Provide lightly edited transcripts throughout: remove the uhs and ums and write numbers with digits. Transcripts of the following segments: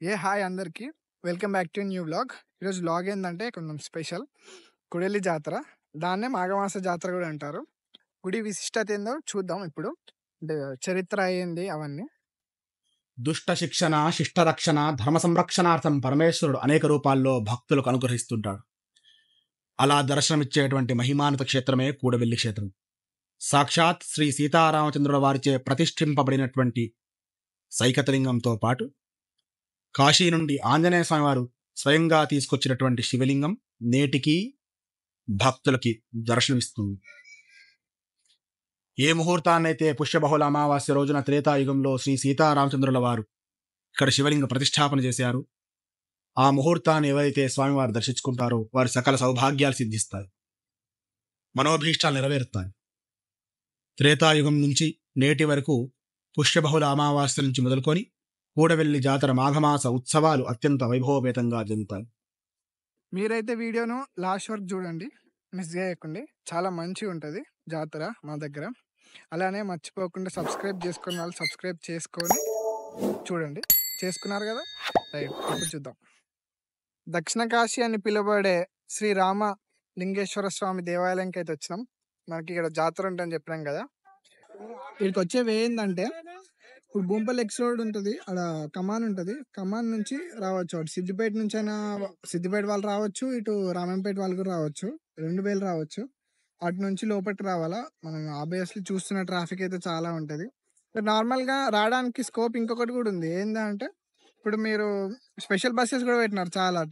Hi అందరికి. Welcome back to new vlog. ఈరోజు vlog ఏంటంటే కొంచెం స్పెషల్. కుడెల్లి జాతర. దాన్నే మాఘమాస జాతర కూడా అంటారు. గుడి విశిష్టత ఏందో చూద్దాం ఇప్పుడు. అంటే చరిత్ర అయింది అవన్నీ. దుష్ట శిక్షణ, శిష్ట రక్షణ, ధర్మ సంరక్షణార్థం పరమేశ్వరుడు అనేక రూపాల్లో భక్తులకు అనుగ్రహిస్తుంటాడు. అలా దర్శనమిచ్చేటువంటి మహిమానిత క్షేత్రమే కూడవెల్లి క్షేత్రం. సాక్షాత్ శ్రీ సీతారామచంద్రుల వారిచే ప్రతిష్ఠింపబడినటువంటి సైకతలింగంతో పాటు కాశీ నుండి ఆంజనేయ స్వామి వారు స్వయంగా తీసుకొచ్చినటువంటి శివలింగం నేటికి భక్తులకి దర్శనమిస్తుంది. ఏ ముహూర్తాన్నైతే పుష్యబహుళ అమావాస్య రోజున త్రేతాయుగంలో శ్రీ సీతారామచంద్రుల వారు ఇక్కడ శివలింగ ప్రతిష్టాపన చేశారు, ఆ ముహూర్తాన్ని ఎవరైతే స్వామివారు దర్శించుకుంటారో వారి సకల సౌభాగ్యాలు సిద్ధిస్తాయి, మనోభీష్టాలు నెరవేరుతాయి. త్రేతాయుగం నుంచి నేటి వరకు పుష్యబహుళ అమావాస్య నుంచి మొదలుకొని కూడవెల్లి జాతర మాఘమాస ఉత్సవాలు అత్యంత వైభవపేతంగా జరుగుతాయి. మీరైతే వీడియోను లాస్ట్ వరకు చూడండి, మిస్ చేయకండి. చాలా మంచిగా ఉంటుంది జాతర మా దగ్గర. అలానే మర్చిపోకుండా సబ్స్క్రైబ్ చేసుకున్న వాళ్ళు సబ్స్క్రైబ్ చేసుకొని చూడండి. చేసుకున్నారు కదా, రైట్. ఇప్పుడు చూద్దాం. దక్షిణ కాశీ అని పిలువబడే శ్రీ రామ లింగేశ్వర స్వామి దేవాలయంకి అయితే వచ్చినాం. మనకి ఇక్కడ జాతర ఉంటుందని చెప్పినాం కదా. ఇక్కడికి వచ్చేవి ఏంటంటే, ఇప్పుడు భూంపల్లి ఎక్స్ రోడ్ ఉంటుంది, అక్కడ కమాన్ ఉంటుంది. కమాన్ నుంచి రావచ్చు, అటు సిద్దిపేట నుంచి అయినా సిద్దిపేట వాళ్ళు రావచ్చు, ఇటు రామంపేట వాళ్ళు కూడా రావచ్చు, 2000 రావచ్చు. అటు నుంచి లోపలికి రావాలా. మనం ఆబ్వియస్లీ చూస్తున్న ట్రాఫిక్ అయితే చాలా ఉంటుంది. నార్మల్గా రావడానికి స్కోప్ ఇంకొకటి కూడా ఉంది. ఏంటంటే, ఇప్పుడు మీరు స్పెషల్ బస్సెస్ కూడా పెట్టినారు చాలా.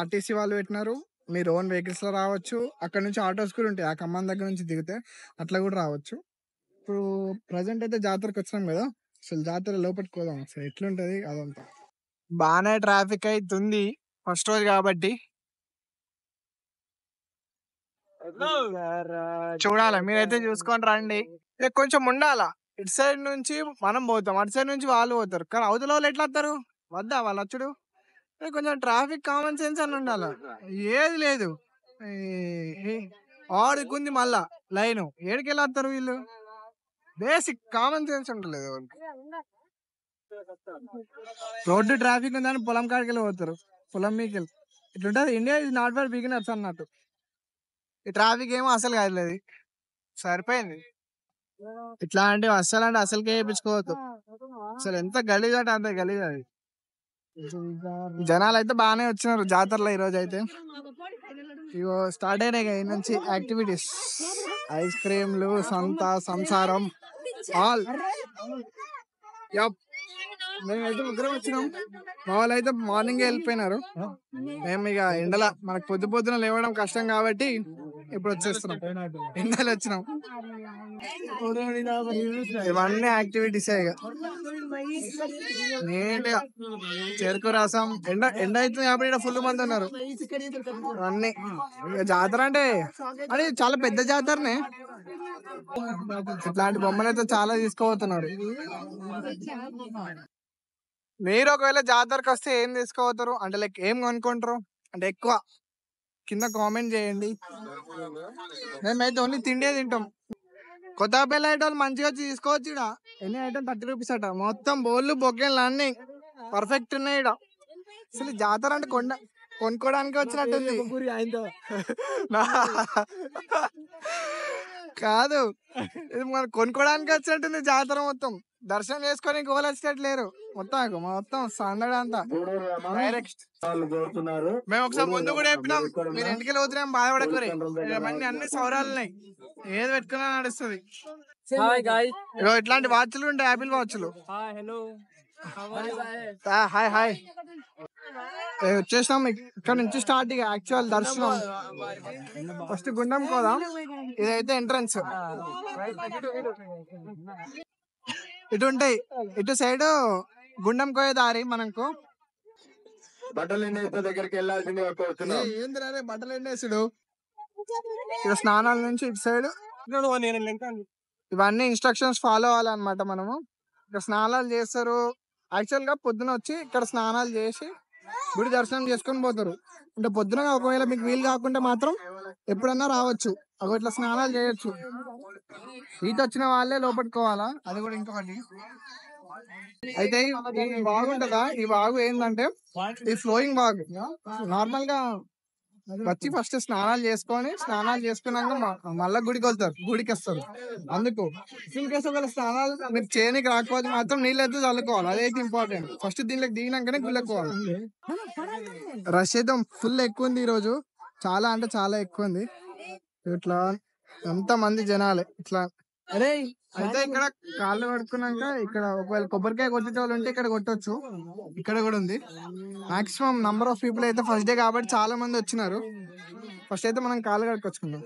ఆర్టీసీ వాళ్ళు పెట్టినారు. మీరు ఓన్ వెహికల్స్లో రావచ్చు. అక్కడ నుంచి ఆటోస్ కూడా ఉంటాయి, ఆ ఖమ్మం దగ్గర నుంచి దిగితే అట్లా కూడా రావచ్చు. ఇప్పుడు ప్రజెంట్ అయితే జాతరకు వచ్చినాం కదా, అసలు జాతర లోపలికి పోదాం. అసలు ఎట్లుంటది అదంతా. బాగానే ట్రాఫిక్ అవుతుంది ఫస్ట్ రోజు కాబట్టి. చూడాలి, మీరైతే చూసుకొని రండి. కొంచెం ఉండాలా. ఇటు సైడ్ నుంచి మనం పోతాం, అటు సైడ్ నుంచి వాళ్ళు పోతారు. కానీ అవతల వాళ్ళు ఎట్లా వస్తారు? వద్దా వాళ్ళు వచ్చుడు? కొంచెం ట్రాఫిక్ కామన్ సెన్స్ అని ఉండాలి. ఏది లేదు, ఆడుకుంది మళ్ళా లైన్. ఏడికి వెళ్ళి వస్తారు వీళ్ళు? బేసిక్ కామన్ సెన్స్ ఉండలేదు వాళ్ళకి. రోడ్డు ట్రాఫిక్ ఉందని పొలం కాడికి వెళ్ళి పోతారు, పొలం మీకు. ఇట్లుంటది ఇండియా. ఇది నాట్ ఫర్ బిగినర్స్ అన్నట్టు. ఈ ట్రాఫిక్ ఏమో అసలు కాదు, సరిపోయింది. ఇట్లాంటివి అంటే అసలుకే వేయించుకోవద్దు. అసలు ఎంత గలీజ్ అంటే అంత గలీజ్ అది. జనాలు అయితే బాగానే వచ్చినారు జాతరలో ఈ రోజు అయితే. ఇగో స్టార్ట్ అయినాయి ఈ నుంచి యాక్టివిటీస్. ఐస్ క్రీమ్లు, సంసారం ఆల్. మేమైతే ముగ్గురం వచ్చినాం. మా వాళ్ళు అయితే మార్నింగ్ వెళ్ళిపోయినారు. మేము ఇక ఎండల మనకు పొద్దున లేవడం కష్టం కాబట్టి ఇప్పుడు వచ్చేస్తున్నాం. ఎండలు వచ్చినాం. ఇవన్నీ యాక్టివిటీస్ ఇక నీట్గా చెరుకు రసం. ఎండ అవుతుంది కాబట్టి ఇక్కడ ఫుల్ మంది ఉన్నారు. అన్ని జాతర అంటే అది చాలా పెద్ద జాతరనే. ఇట్లాంటి బొమ్మలు అయితే చాలా తీసుకోబోతున్నారు. మీరు ఒకవేళ జాతరకు వస్తే ఏం తీసుకోపోతారు అంటే, లైక్ ఏం కొనుక్కుంటారు అంటే ఎక్కువ? కింద కామెంట్ చేయండి. మేమైతే ఓన్లీ తిండే తింటాం. కొత్తపల్లి ఐటమ్ మంచిగా వచ్చి తీసుకోవచ్చు. ఇక్కడ ఎన్ని ఐటమ్ 30 రూపీస్ అట. మొత్తం బోళ్ళు బొగ్గలు అన్ని పర్ఫెక్ట్ ఉన్నాయి ఇక్కడ. అసలు జాతర అంటే కొనుక్కోడానికి వచ్చినట్టుంది. కాదు, ఇది మనం కొనుక్కోడానికి వచ్చినట్టుంది జాతర. మొత్తం దర్శనం చేసుకొని గోలు వచ్చినట్టు లేరు. మొత్తం సందడి అంతా డైరెక్ట్. మేము ఒకసారి ముందు కూడా చెప్పినాం, మీరు ఇంటికి పోతున్నాం బాధపడకూరి, అన్ని సౌరాలున్నాయి, ఏది పెట్టుకున్నా నడుస్తుంది. ఇట్లాంటి వాచ్లు ఉంటాయి, యాపిల్ వాచ్లు. Hi hi. వచ్చేసాం. ఇక్కడ నుంచి స్టార్ట్ ఇక యాక్చువల్ దర్శనం. ఫస్ట్ గుండం పోదాం. ఇదైతే ఎంట్రన్స్. ఇటు ఉంటాయి, ఇటు సైడ్ గుండం కోయే దారి. మనకు బట్టలు దగ్గరికి వెళ్ళాల్సింది. ఏంద్రే బట్టలు ఎండేసుడు. ఇక స్నానాల నుంచి ఇటు సైడ్ ఇవన్నీ ఇన్స్ట్రక్షన్స్ ఫాలో అవ్వాలన్నమాట. మనము ఇక్కడ స్నానాలు చేస్తారు. యాక్చువల్ గా పొద్దున వచ్చి ఇక్కడ స్నానాలు చేసి గుడి దర్శనం చేసుకొని పోతారు. అంటే పొద్దున ఒకవేళ మీకు వీలు కాకుండా మాత్రం ఎప్పుడన్నా రావచ్చు, ఇట్లా స్నానాలు చేయొచ్చు. ఈత వచ్చిన వాళ్ళే లోపట్టుకోవాలా, అది కూడా ఇంకొకటి. అయితే ఈ వాగు ఉంటదా, ఈ వాగు ఏంటంటే ఈ ఫ్లోయింగ్ వాగు. నార్మల్ గా వచ్చి ఫస్ట్ స్నానాలు చేసుకున్నాక మళ్ళా గుడికి వెళ్తారు, గుడికి వస్తారు. అందుకు ఇన్ కేసు ఒకవేళ స్నానాలు మీరు చేయడానికి రాకపోతే మాత్రం నీళ్ళు అయితే చల్లుకోవాలి, అదైతే ఇంపార్టెంట్. ఫస్ట్ దీనిలోకి దిగినాకనే గుళ్ళకి పోవాలి. రష్ అయితే ఫుల్ ఎక్కువ ఉంది ఈ రోజు, చాలా అంటే చాలా ఎక్కువ ఉంది. ఇట్లా ఎంత మంది జనాలే ఇట్లా. అరే అయితే ఇక్కడ కాళ్ళు కడుక్కున్నాక ఇక్కడ ఒకవేళ కొబ్బరికాయ కొట్టే వాళ్ళు ఉంటే ఇక్కడ కొట్టొచ్చు, ఇక్కడ కూడా ఉంది. మాక్సిమం నంబర్ ఆఫ్ పీపుల్ అయితే ఫస్ట్ డే కాబట్టి చాలా మంది వచ్చినారు. ఫస్ట్ అయితే మనం కాళ్ళు కడుక్కొచ్చుకుందాం.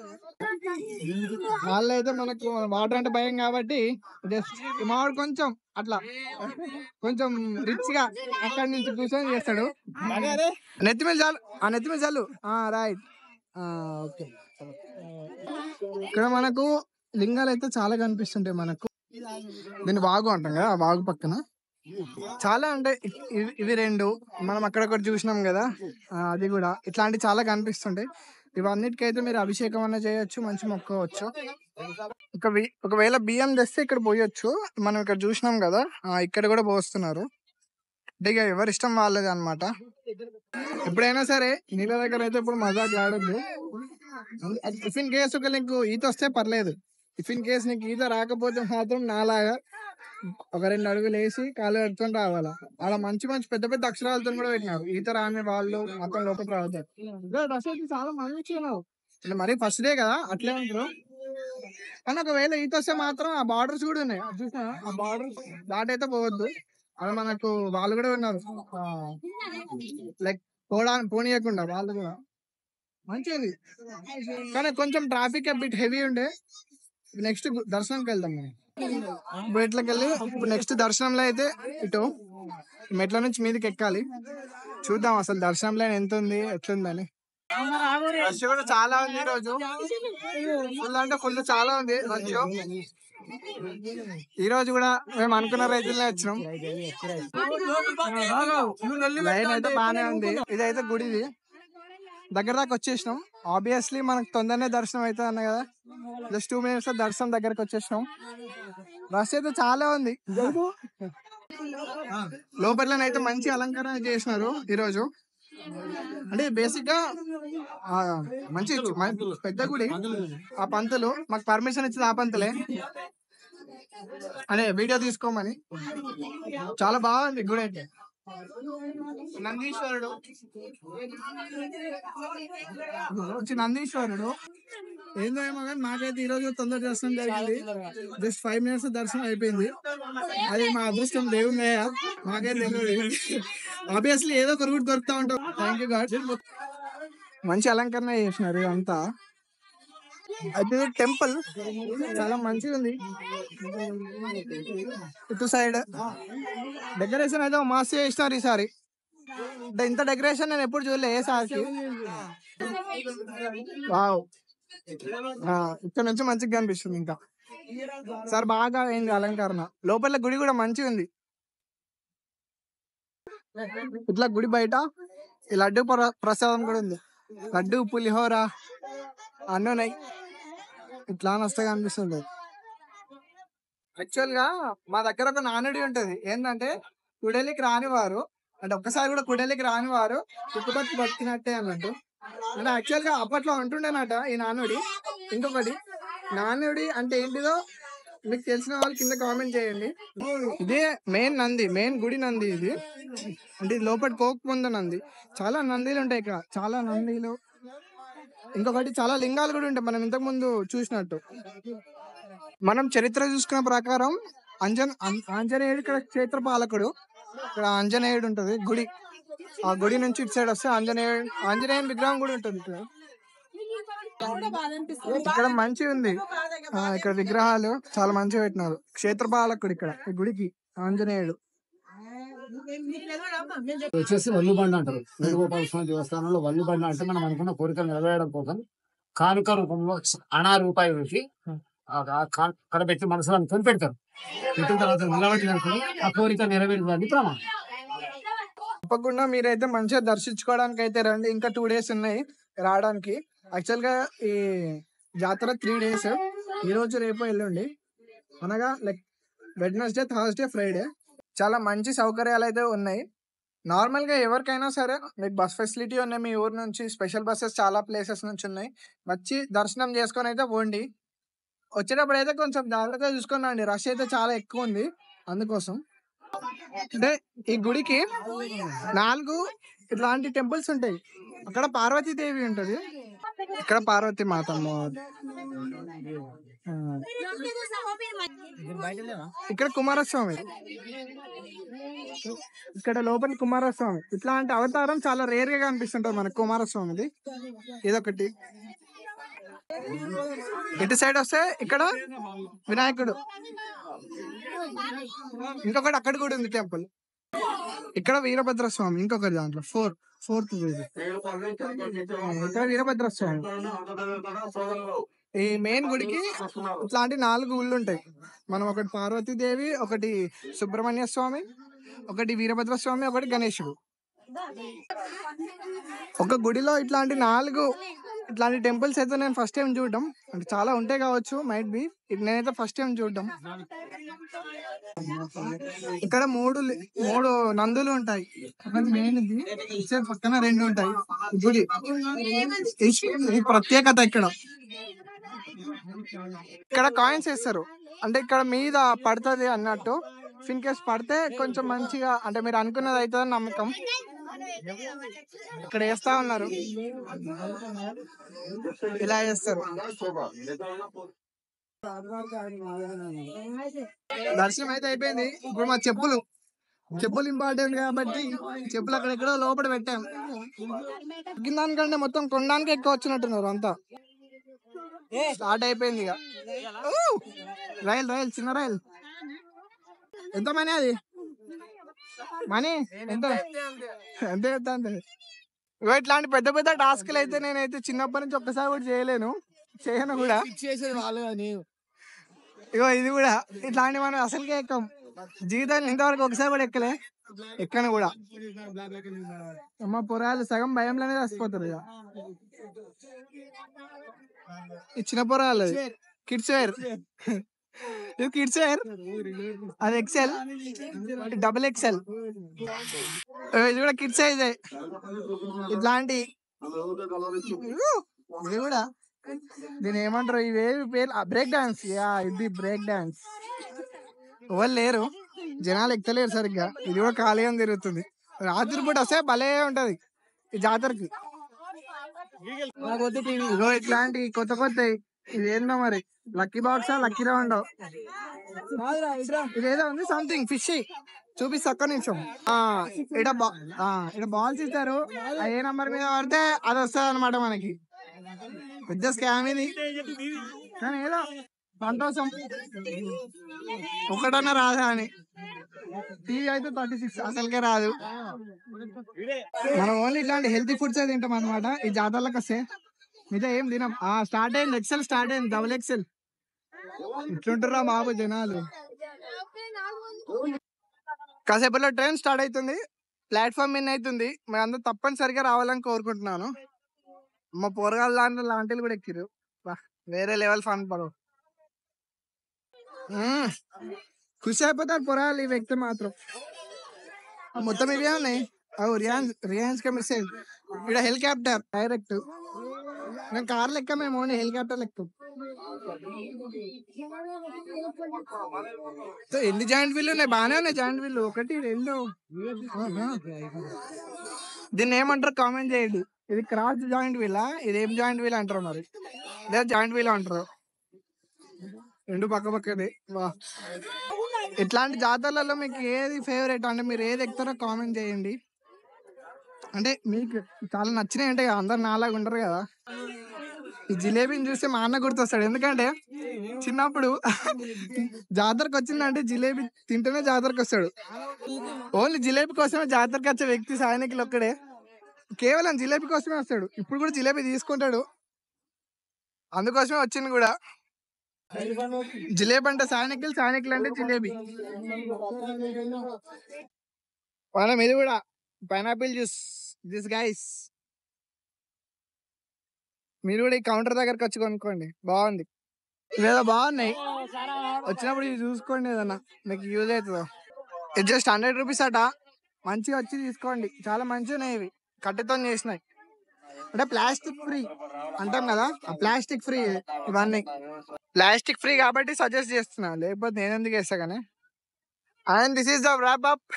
వాళ్ళు అయితే మనకు వాటర్ అంటే భయం కాబట్టి జస్ట్ మావాడు కొంచెం అట్లా కొంచెం రిచ్ గా అక్కడి నుంచి కూర్చొని చేస్తాడు. నెత్తి మీద చాలు, ఆ నెత్తి మీద చాలు. Right, okay. ఇక్కడ మనకు లింగాలు అయితే చాలా కనిపిస్తుంటాయి మనకు. దీన్ని వాగు అంటాం కదా, ఆ వాగు పక్కన చాలా అంటే ఇవి రెండు మనం అక్కడొకటి చూసినాం కదా, అది కూడా ఇట్లాంటి చాలా కనిపిస్తుంటాయి. ఇవన్నిటికైతే మీరు అభిషేకం అన్న చేయొచ్చు, మంచి మొక్కవచ్చు. ఒకవేళ బియ్యం తెస్తే ఇక్కడ పోయొచ్చు, మనం ఇక్కడ చూసినాం కదా, ఇక్కడ కూడా పోస్తున్నారు. అంటే ఇక ఎవరి ఇష్టం వాళ్ళది అనమాట. ఎప్పుడైనా సరే నీళ్ళ దగ్గర అయితే ఇప్పుడు మజాక్ ఆడొద్దు. ఇఫ్ ఇన్ కేసు నీకు ఈత వస్తే పర్లేదు, ఇఫ్ ఇన్ కేసు నీకు ఈత రాకపోతే మాత్రం నాలాగా ఒక 2 అడుగులు వేసి కాలు కట్టుకొని రావాలా. అలా మంచి మంచి పెద్ద పెద్ద అక్షరాలతో కూడా పెట్టినారు, ఈత రాని వాళ్ళు మొత్తం లోపలికి రావద్దు. చాలా మంచి మరి ఫస్ట్ డే కదా అట్లే ఉంటారు. కానీ ఒకవేళ ఈత వస్తే మాత్రం ఆ బార్డర్స్ కూడా ఉన్నాయి, చూసా ఆ బార్డర్ దాటైతే పోవద్దు. అలా మనకు వాళ్ళు కూడా ఉన్నారు, లైక్ పోనీయకుండా వాళ్ళు కూడా మంచిది. కానీ కొంచెం ట్రాఫిక్ బిట్ హెవీ ఉండే. నెక్స్ట్ దర్శనంకి వెళ్దాం మనం. బయటలోకి వెళ్ళి ఇప్పుడు నెక్స్ట్ దర్శనంలో అయితే ఇటు మెట్ల నుంచి మీదకి ఎక్కాలి. చూద్దాం అసలు దర్శనంలో ఎంత ఉంది, ఎట్లుందని. రష్ కూడా చాలా ఉంది ఈ రోజు, ఫుల్ అంటే ఫుల్ చాలా ఉంది రష్. ఈ రోజు కూడా మేము అనుకున్న రైతులనే వచ్చినాం. లైన్ అయితే బానే ఉంది. ఇదైతే గుడిది, దగ్గర దాకా వచ్చేసినాం. ఆబ్వియస్లీ మనకు తొందరనే దర్శనం అవుతుంది అన్న కదా, జస్ట్ 2 minutes దర్శనం దగ్గరకు వచ్చేసినాం. రష్ అయితే చాలా ఉంది. లోపలనైతే మంచి అలంకరణ చేసినారు ఈరోజు. అంటే బేసిక్ గా మంచి పెద్ద గుడి. ఆ పంతులు మాకు పర్మిషన్ ఇచ్చింది, ఆ పంతులే అనే వీడియో తీసుకోమని. చాలా బాగుంది గుడి అయితే. నందీశ్వరుడు ఏందో ఏమో కానీ నాకైతే ఈ రోజు తొందర దర్శనం జరిగింది. జస్ట్ 5 minutes దర్శనం అయిపోయింది. అది మా అదృష్టం, దేవుని నాకైతే తెలియదు. ఆబ్వియస్లీ ఏదో ఒక రూట్ దొరుకుతా ఉంటాం. Thank you God. మంచి అలంకరణ చేసినారు అంతా. అది టెంపుల్ చాలా మంచిగా ఉంది. ఇటు సైడ్ డెకరేషన్ అయితే మస్తు చేసినారు ఈసారి. ఇంత డెకరేషన్ నేను ఎప్పుడు చూడలే ఏ సారికి. వావ్, ఇక్కడ నుంచి మంచిగా కనిపిస్తుంది. ఇంకా సార్ బాగా అయింది అలంకరణ. లోపల గుడి కూడా మంచిగా ఉంది. ఇట్లా గుడి బయట ఈ లడ్డు ప్రసాదం కూడా ఉంది. లడ్డు, పులిహోర అన్నీ ఉన్నాయి. ఇట్లా వస్తే కనిపిస్తుంది. యాక్చువల్ గా మా దగ్గర ఒక నానుడి ఉంటది, ఏంటంటే కుడలికి రానివారు అంటే ఒక్కసారి కూడా కుడలికి రానివారు ఉప్పుకొచ్చి బతికినట్టే అన్నట్టు. అంటే యాక్చువల్ గా అప్పట్లో ఉంటుండేనట ఈ నానుడి. ఇంకొకటి నానుడి అంటే ఏంటిదో మీకు తెలిసిన వాళ్ళు కింద కామెంట్ చేయండి. ఇదే మెయిన్ నంది, మెయిన్ గుడి నంది ఇది. అంటే ఇది లోపల కోకపోంద నంది. చాలా నందీలు ఉంటాయి ఇక్కడ, చాలా నందీలు. ఇంకొకటి చాలా లింగాలు కూడా ఉంటాయి, మనం ఇంతకు ముందు చూసినట్టు. మనం చరిత్ర చూసుకున్న ప్రకారం ఆంజనేయుడు ఇక్కడ క్షేత్రపాలకుడు. ఇక్కడ ఆంజనేయుడు ఉంటది గుడి, ఆ గుడి నుంచి ఇటు సైడ్ వస్తే ఆంజనేయుని విగ్రహం కూడా ఉంటుంది ఇక్కడ. ఇక్కడ మంచిగా ఉంది, ఇక్కడ విగ్రహాలు చాలా మంచిగా పెట్టినారు. క్షేత్రపాలకుడు ఇక్కడ ఈ గుడికి ఆంజనేయుడు. వచ్చేసి వల్లుబండ అంటారు. వేణుగోపాల స్వామి దేవస్థానంలో వల్లుబండ అంటే మనం అనుకున్న కోరికలు నెరవేరడం కోసం కానుక రూపంలో అనా రూపాయి వేసి అక్కడ పెట్టి మనసులో అనుకొని పెడతారు. పెట్టిన తర్వాత నిలబెట్టిన ఆ కోరిక నెరవేరుతుంది ప్రమాణం. తప్పకుండా మీరైతే మంచిగా దర్శించుకోవడానికి అయితే రండి. ఇంకా 2 days ఉన్నాయి రావడానికి. యాక్చువల్ గా ఈ జాతర 3 days, ఈ రోజు రేపు ఎల్లుండి, అనగా లైక్ వెడ్నెస్డే, థర్స్డే, ఫ్రైడే. చాలా మంచి సౌకర్యాలైతే ఉన్నాయి. నార్మల్‌గా ఎవరికైనా సరే మీకు బస్ ఫెసిలిటీ ఉన్నాయి. మీ ఊరు నుంచి స్పెషల్ బసెస్ చాలా ప్లేసెస్ నుంచి ఉన్నాయి. వచ్చి దర్శనం చేసుకొనైతే పోండి. వచ్చేటప్పుడైతే కొంచెం జాగ్రత్తగా చూసుకొని రండి. రష్ అయితే చాలా ఎక్కువుంది. అందుకోసం. అంటే ఈ గుడికి 4 ఇట్లాంటి టెంపుల్స్ ఉంటాయి. అక్కడ పార్వతీదేవి ఉంటది. ఇక్కడ పార్వతీ మాత అమ్మవారు. ఆ! ఇక్కడ కుమారస్వామి. ఇక్కడ లోపల కుమారస్వామి. ఇట్లాంటి అవతారం చాలా రేర్‌గా కనిపిస్తుంటది మనకు కుమారస్వామిది. ఇదొకటి. ఇటు సైడ్ వస్తే ఇక్కడ వినాయకుడు. ఇంకొకటి అక్కడ కూడా ఉంది టెంపుల్. ఇక్కడ వీరభద్ర స్వామి ఇంకొకటి దాంట్లో ఫోర్త్ ఇది. ఇక్కడ వీరభద్ర స్వామి. ఈ మెయిన్ గుడికి ఇట్లాంటి 4 గుళ్ళు ఉంటాయి. మనం ఒకటి పార్వతీదేవి, ఒకటి సుబ్రహ్మణ్య స్వామి, ఒకటి వీరభద్ర స్వామి, ఒకటి గణేశుడు. ఒక గుడిలో ఇట్లాంటి 4 ఇట్లాంటి టెంపుల్స్ అయితే నేను ఫస్ట్ టైం చూడడం. అంటే చాలా ఉంటాయి కావచ్చు మైట్ బి. నేనైతే ఫస్ట్ టైం చూడడం. ఇక్కడ 3 నందులు ఉంటాయి. ఒకటి మెయిన్ ఇది. ఇటు పక్కన 2 ఉంటాయి. గుడి ఈ ప్రత్యేకత ఇక్కడ. ఇక్కడ కాయిన్స్ వేస్తారు. అంటే ఇక్కడ మీద పడుతుంది అన్నట్టు. ఇన్ కేస్ పడితే కొంచెం మంచిగా అంటే మీరు అనుకున్నది అవుతుందని నమ్మకం. ఇక్కడ వేస్తా ఉన్నారు. ఇలా చేస్తారు. దర్శనం అయితే అయిపోయింది. ఇప్పుడు మా చెప్పులు ఇంపార్టెంట్ కాబట్టి చెప్పులు అక్కడెక్కడో లోపల పెట్టాం. దానికంటే మొత్తం కొనడానికి ఎక్కువ వచ్చినట్టున్నారు అంతా. స్టార్ట్ అయిపోయింది ఇక. రైలు చిన్న రైలు. ఎంత మనీ అది? మనీ ఎంత? అంతే. ఇగో ఇట్లాంటి పెద్ద పెద్ద టాస్క్లు అయితే నేనైతే చిన్నప్పటి నుంచి ఒక్కసారి కూడా చేయను కూడా. ఇగో ఇది కూడా ఇట్లాంటి మనం అసలుకే ఎక్కం. జీవితాన్ని ఇంతవరకు ఒకసారి కూడా ఎక్కను కూడా. అమ్మ పొరాలు సగం భయంలోనే చచ్చిపోతారు ఇక. ఇచ్చిన పొరాలు కిడ్స్ వేర్. ఇది కిడ్స్ వేర్, అది ఎక్సెల్, డబుల్ ఎక్సెల్. ఇది కూడా కిడ్స్ సైజ్. ఇట్లాంటి ఇది కూడా దీని ఏమంటారు ఇవేవి పేరు? Break dance. ఇది బ్రేక్ డాన్స్. ఎవరు లేరు, జనాలు ఎక్కలేరు సరిగ్గా. ఇది కూడా ఖాళీగా తిరుగుతుంది. రాత్రి పూట వస్తే భలే ఉంటది ఈ జాతరకి. ఇగో ఇట్లాంటి కొత్త ఇది ఏందో మరి లక్కీ బాక్సా లక్కీ రౌండ్ ఇదేదో ఉంది సంథింగ్ ఫిష్. చూపిస్తా ఒక్క నిమిషం. ఇక్కడ బాల్స్ ఇస్తారు. ఏ నంబర్ మీద పడితే అది వస్తుంది అనమాట మనకి. పెద్ద స్కామ్ ఇది కానీ ఏదో సంతోషం. ఒకటన్నా రాదా అని. టీవీ అయితే 36 అసలుకే రాదు. మనం ఓన్లీ ఇట్లాంటి హెల్తీ ఫుడ్స్ తింటాం అనమాట ఈ జాతరలకు వస్తే. మీద ఏం తినం. స్టార్ట్ అయింది ఎక్సెల్, స్టార్ట్ అయింది డబుల్ ఎక్సెల్. ఇట్లుంటారా బాబు జనాలు. కాసేపట్లో ట్రైన్ స్టార్ట్ అవుతుంది. ప్లాట్ఫామ్ మీద అవుతుంది. మరి అందరూ తప్పనిసరిగా రావాలని కోరుకుంటున్నాను. మా పోరగాళ్ళ దాంట్లో లాంటిలు కూడా ఎక్కిరు. వేరే లెవెల్ ఫన్ పడవు. ఖుషి అయిపోతారు పొరాలు ఈ వ్యక్తి మాత్రం. మొత్తం ఇవే ఉన్నాయి. రియాన్స్ కా మిస్ అయింది. ఇక్కడ హెలికాప్టర్ డైరెక్ట్. నేను కార్లు ఎక్క, మేము ఓన్లీ హెలికాప్టర్ ఎక్కువ. ఎన్ని జాయింట్ వీళ్ళు ఉన్నాయి? బాగానే ఉన్నాయి జాయింట్ వీళ్ళు. 1 2. దీన్ని ఏమంటారు కామెంట్ చేయండి. ఇది క్రాస్ జాయింట్ వీలా, ఇది ఏం జాయింట్ వీల్ అంటారు మరి? లేదా జాయింట్ వీల్ అంటారు. 2 పక్కనే. వా, ఇట్లాంటి జాతరలలో మీకు ఏది ఫేవరెట్? అంటే మీరు ఏది ఎక్కుతారో కామెంట్ చేయండి. అంటే మీకు చాలా నచ్చినాయి అంటే అందరు నాలాగా ఉండరు కదా. ఈ జిలేబీని చూస్తే మా అన్న గుర్తొస్తాడు. ఎందుకంటే చిన్నప్పుడు జాతరకు వచ్చిందంటే జిలేబీ తింటేనే జాతరకు వస్తాడు. ఓన్లీ జిలేబీ కోసమే జాతరకు వచ్చే వ్యక్తి సాయనికులు ఒక్కడే. కేవలం జిలేబీ కోసమే వస్తాడు. ఇప్పుడు కూడా జిలేబీ తీసుకుంటాడు. అందుకోసమే వచ్చింది కూడా. జిలేబీ అంటే సాయనికులు అంటే జిలేబీ. మనం ఇది కూడా పైనాపిల్ జ్యూస్. దిస్ గైస్ మీరు కూడా ఈ కౌంటర్ దగ్గరకు వచ్చి కొనుక్కోండి. బాగుంది. ఇవేదో బాగున్నాయి. వచ్చినప్పుడు ఇది చూసుకోండి, ఏదన్నా మీకు యూజ్ అవుతుందో. ఇది జస్ట్ 100 రూపీస్ అట. మంచిగా వచ్చి తీసుకోండి, చాలా మంచిగా ఉన్నాయి ఇవి, కట్టెతో చేసినాయి. అంటే ప్లాస్టిక్ ఫ్రీ అంటాం కదా, ఆ ప్లాస్టిక్ ఫ్రీ ఇవన్నీ. ప్లాస్టిక్ ఫ్రీ కాబట్టి సజెస్ట్ చేస్తున్నా, లేకపోతే నేను ఎందుకు వేస్తా కానీ. And this is the wrap up.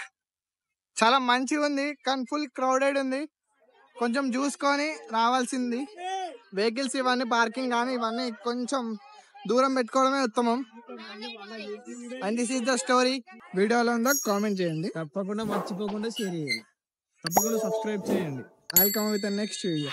చాలా మంచిగా ఉంది కానీ ఫుల్ క్రౌడెడ్ ఉంది, కొంచెం చూసుకొని రావాల్సింది. వెహికల్స్ ఇవన్నీ పార్కింగ్ కానీ ఇవన్నీ కొంచెం దూరం పెట్టుకోవడమే ఉత్తమం. And this is the story. వీడియోలో ఉందో కామెంట్ చేయండి, తప్పకుండా మర్చిపోకుండా షేర్ చేయండి, తప్పకుండా సబ్స్క్రైబ్ చేయండి. I will come with the next video.